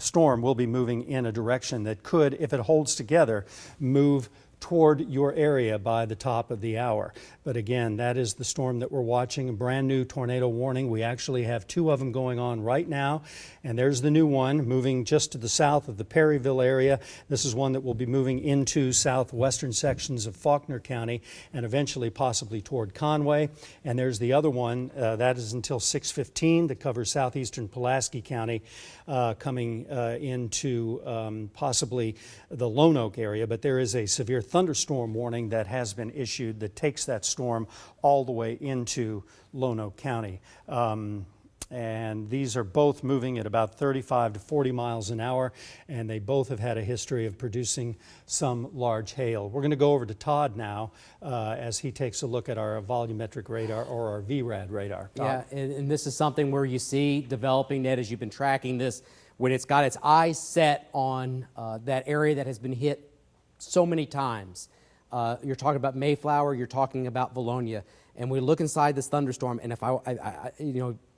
storm will be moving in a direction that could, if it holds together, move toward your area by the top of the hour. But again, that is the storm that we're watching, a brand new tornado warning. We actually have two of them going on right now, and there's the new one moving just to the south of the Perryville area. This is one that will be moving into southwestern sections of Faulkner County and eventually possibly toward Conway. And there's the other one, that is until 6:15, that covers southeastern Pulaski County, coming into possibly the Lone Oak area. But there is a severe thunderstorm warning that has been issued that takes that storm all the way into Lone Oak County. And these are both moving at about 35 to 40 miles an hour, and they both have had a history of producing some large hail. We're going to go over to Todd now as he takes a look at our volumetric radar, or our VRAD radar. Todd. Yeah, and this is something where you see developing, Ned, as you've been tracking this, when it's got its eyes set on that area that has been hit so many times. You're talking about Mayflower, you're talking about Valonia, and we look inside this thunderstorm, and if I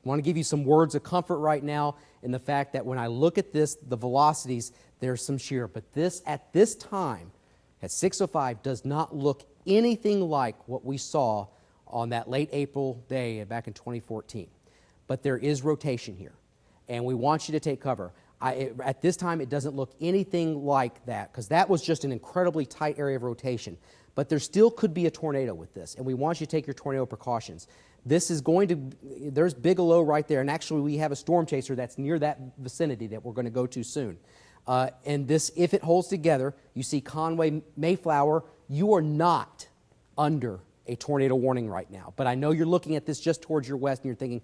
want to give you some words of comfort right now in the fact that when I look at this, the velocities, there's some shear, but this, at this time, at 6:05, does not look anything like what we saw on that late April day back in 2014. But there is rotation here, and we want you to take cover. At this time, it doesn't look anything like that, because that was just an incredibly tight area of rotation. But there still could be a tornado with this, and we want you to take your tornado precautions. This is going to, there's Bigelow right there, and actually we have a storm chaser that's near that vicinity that we're going to go to soon. And this, if it holds together, you see Conway, Mayflower, you are not under a tornado warning right now. But I know you're looking at this just towards your west, and you're thinking,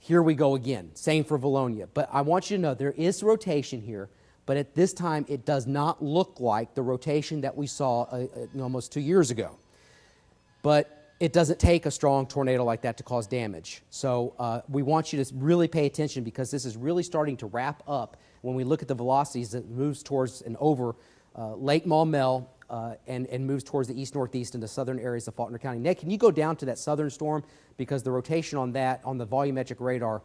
here we go again. Same for Valonia. But I want you to know there is rotation here, but at this time it does not look like the rotation that we saw almost 2 years ago. But it doesn't take a strong tornado like that to cause damage. So we want you to really pay attention, because this is really starting to wrap up when we look at the velocities that moves towards and over Lake Maumelle and moves towards the east-northeast into southern areas of Faulkner County. Ned, can you go down to that southern storm? Because the rotation on that, on the volumetric radar,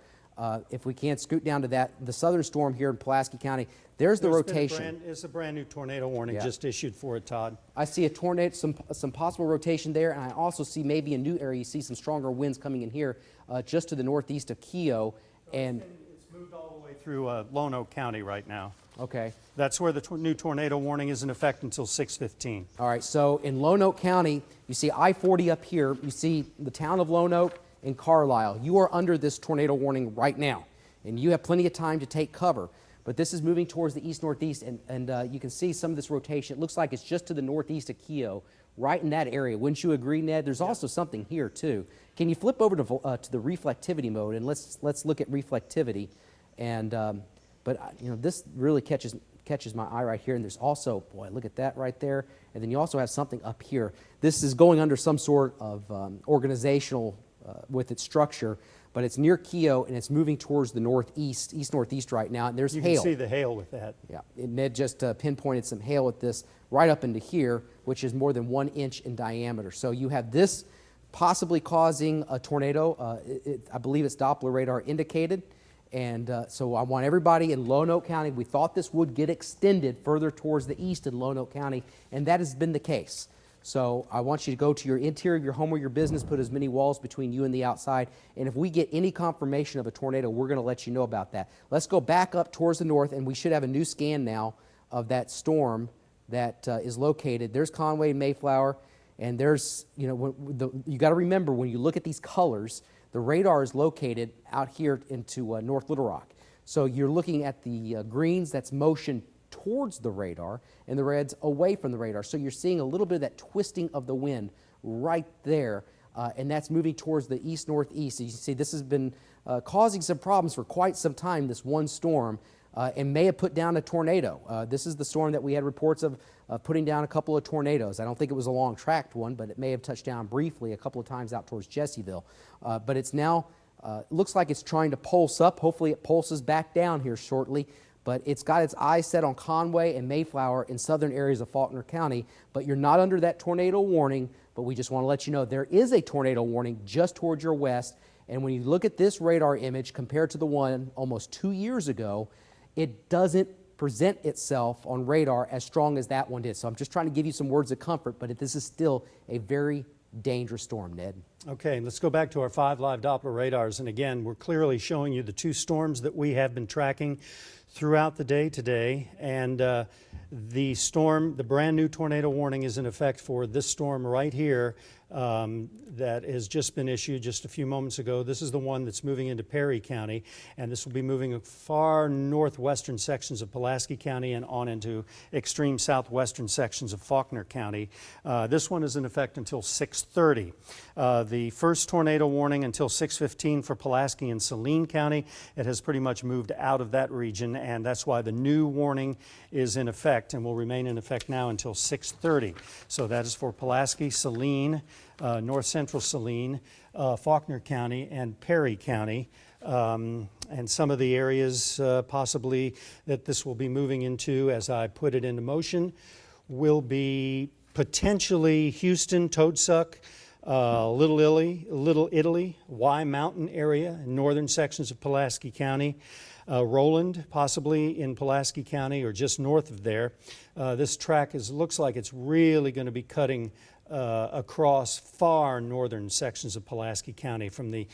if we can't scoot down to that, the southern storm here in Pulaski County, there's the rotation. It's a brand new tornado warning just issued for it, Todd. I see a tornado, some possible rotation there, and I also see maybe a new area. You see some stronger winds coming in here just to the northeast of Keogh. And it's moved all the way through Lone Oak County right now. Okay. That's where the new tornado warning is in effect until 6:15. All right, so in Lone Oak County, you see I-40 up here. You see the town of Lone Oak and Carlisle. You are under this tornado warning right now, and you have plenty of time to take cover. But this is moving towards the east-northeast, and you can see some of this rotation. It looks like it's just to the northeast of Keogh, right in that area. Wouldn't you agree, Ned? There's also something here, too. Can you flip over to the reflectivity mode, and let's look at reflectivity. And but this really catches my eye right here. And there's also, boy, look at that right there. And then you also have something up here. This is going under some sort of organizational with its structure, but it's near Keogh, and it's moving towards the northeast, east-northeast right now, and there's hail. You can see the hail with that. Yeah, and Ned just pinpointed some hail with this right up into here, which is more than 1 inch in diameter. So you have this possibly causing a tornado. I believe it's Doppler radar indicated, and so I want everybody in Lone Oak County, we thought this would get extended further towards the east in Lone Oak County, and that has been the case. So I want you to go to your interior of your home or your business, put as many walls between you and the outside, and if we get any confirmation of a tornado, we're going to let you know about that. Let's go back up towards the north, and we should have a new scan now of that storm that is located. There's Conway and Mayflower, and there's, you got to remember when you look at these colors, the radar is located out here into North Little Rock. So you're looking at the greens, that's motion towards the radar, and the reds away from the radar. So you're seeing a little bit of that twisting of the wind right there, and that's moving towards the east-northeast. So you see this has been causing some problems for quite some time, this one storm, and may have put down a tornado. This is the storm that we had reports of putting down a couple of tornadoes. I don't think it was a long-tracked one, but it may have touched down briefly a couple of times out towards Jesseville. But it's now, looks like it's trying to pulse up. Hopefully it pulses back down here shortly. But it's got its eyes set on Conway and Mayflower in southern areas of Faulkner County. But you're not under that tornado warning, but we just want to let you know there is a tornado warning just towards your west. And when you look at this radar image compared to the one almost 2 years ago, it doesn't present itself on radar as strong as that one did. So I'm just trying to give you some words of comfort, but this is still a very dangerous storm, Ned. Okay, let's go back to our 5 live Doppler radars. And again, we're clearly showing you the 2 storms that we have been tracking throughout the day today. And the storm, the brand new tornado warning is in effect for this storm right here that has just been issued just a few moments ago. This is the one that's moving into Perry County, and this will be moving far northwestern sections of Pulaski County and on into extreme southwestern sections of Faulkner County. This one is in effect until 6:30. The first tornado warning until 6:15 for Pulaski and Saline County. It has pretty much moved out of that region, and that's why the new warning is in effect and will remain in effect now until 6:30. So that is for Pulaski, Saline, north central Saline, Faulkner County, and Perry County. And some of the areas possibly that this will be moving into, as I put it into motion, will be potentially Houston, Toadsuck, Little Italy, Y Mountain area, northern sections of Pulaski County, Roland, possibly in Pulaski County or just north of there. This track looks like it's really going to be cutting across far northern sections of Pulaski County from the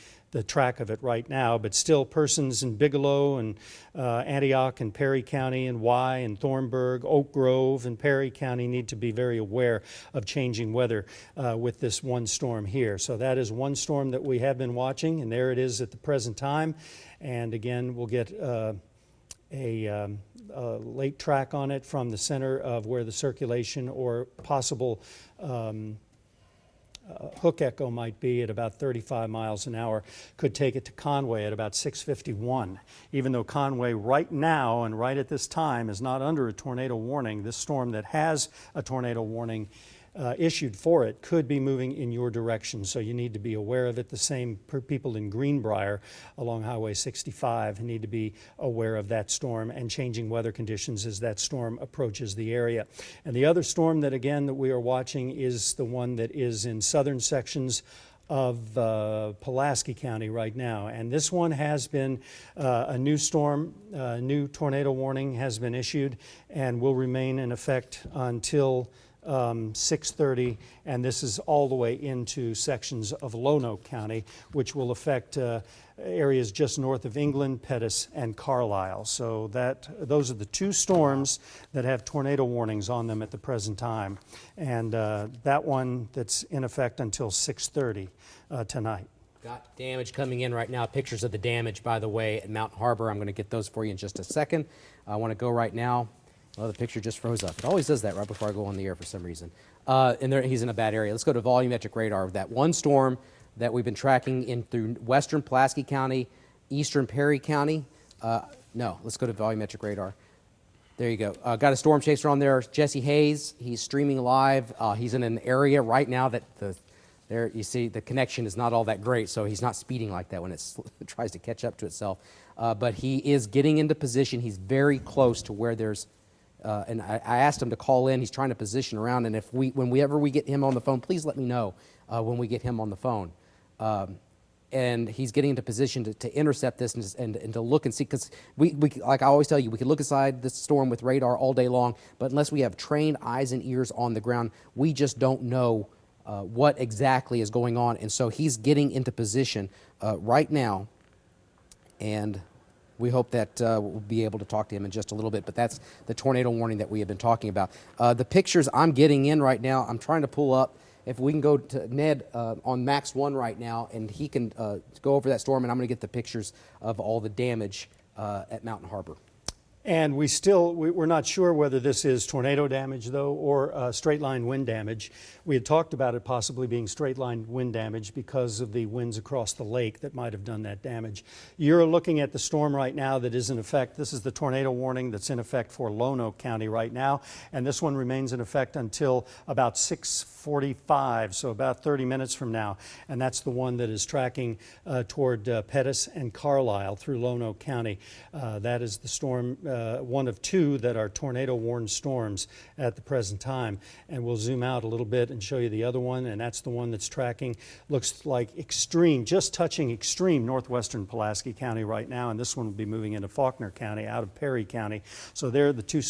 track of it right now, but still persons in Bigelow and Antioch and Perry County and Y and Thornburg, Oak Grove and Perry County need to be very aware of changing weather with this one storm here. So that is one storm that we have been watching, and there it is at the present time. And again, we'll get a late track on it from the center of where the circulation or possible hook echo might be at about 35 miles an hour, could take it to Conway at about 6:51. Even though Conway right now and right at this time is not under a tornado warning, this storm that has a tornado warning issued for it could be moving in your direction, so you need to be aware of it. The same people in Greenbrier along Highway 65 need to be aware of that storm and changing weather conditions as that storm approaches the area. And the other storm that again that we are watching is the one that is in southern sections of Pulaski County right now. And this one has been a new storm, new tornado warning has been issued and will remain in effect until 6:30, and this is all the way into sections of Lonoke County, which will affect areas just north of England, Pettus, and Carlisle. So those are the 2 storms that have tornado warnings on them at the present time, and that one that's in effect until 6:30 tonight. Got damage coming in right now. Pictures of the damage, by the way, at Mountain Harbor. I'm going to get those for you in just a second. I want to go right now. Oh, the picture just froze up. It always does that right before I go on the air for some reason. And he's in a bad area. Let's go to volumetric radar. That one storm that we've been tracking in through western Pulaski County, eastern Perry County. No, let's go to volumetric radar. There you go. Got a storm chaser on there, Jesse Hayes. He's streaming live. He's in an area right now that there you see the connection is not all that great, so he's not speeding like that when it tries to catch up to itself. But he is getting into position. He's very close to where there's and I asked him to call in. He's trying to position around, and whenever we get him on the phone, please let me know when we get him on the phone. And he's getting into position to intercept this and to look and see, because we like I always tell you, we can look inside the storm with radar all day long, but unless we have trained eyes and ears on the ground, we just don't know what exactly is going on. And so he's getting into position right now, and we hope that we'll be able to talk to him in just a little bit, but that's the tornado warning that we have been talking about. The pictures I'm getting in right now, I'm trying to pull up. If we can go to Ned on Max 1 right now, and he can go over that storm, and I'm going to get the pictures of all the damage at Mountain Harbor. And we're not sure whether this is tornado damage, though, or straight line wind damage. We had talked about it possibly being straight line wind damage because of the winds across the lake that might have done that damage. You're looking at the storm right now that is in effect. This is the tornado warning that's in effect for Lonoke County right now, and this one remains in effect until about 6:45, so about 30 minutes from now. And that's the one that is tracking toward Pettus and Carlisle through Lonoke County. That is the storm one of two that are tornado-warned storms at the present time. And we'll zoom out a little bit and show you the other one, and that's the one that's tracking, looks like extreme, just touching extreme northwestern Pulaski County right now, and this one will be moving into Faulkner County out of Perry County. So there are the two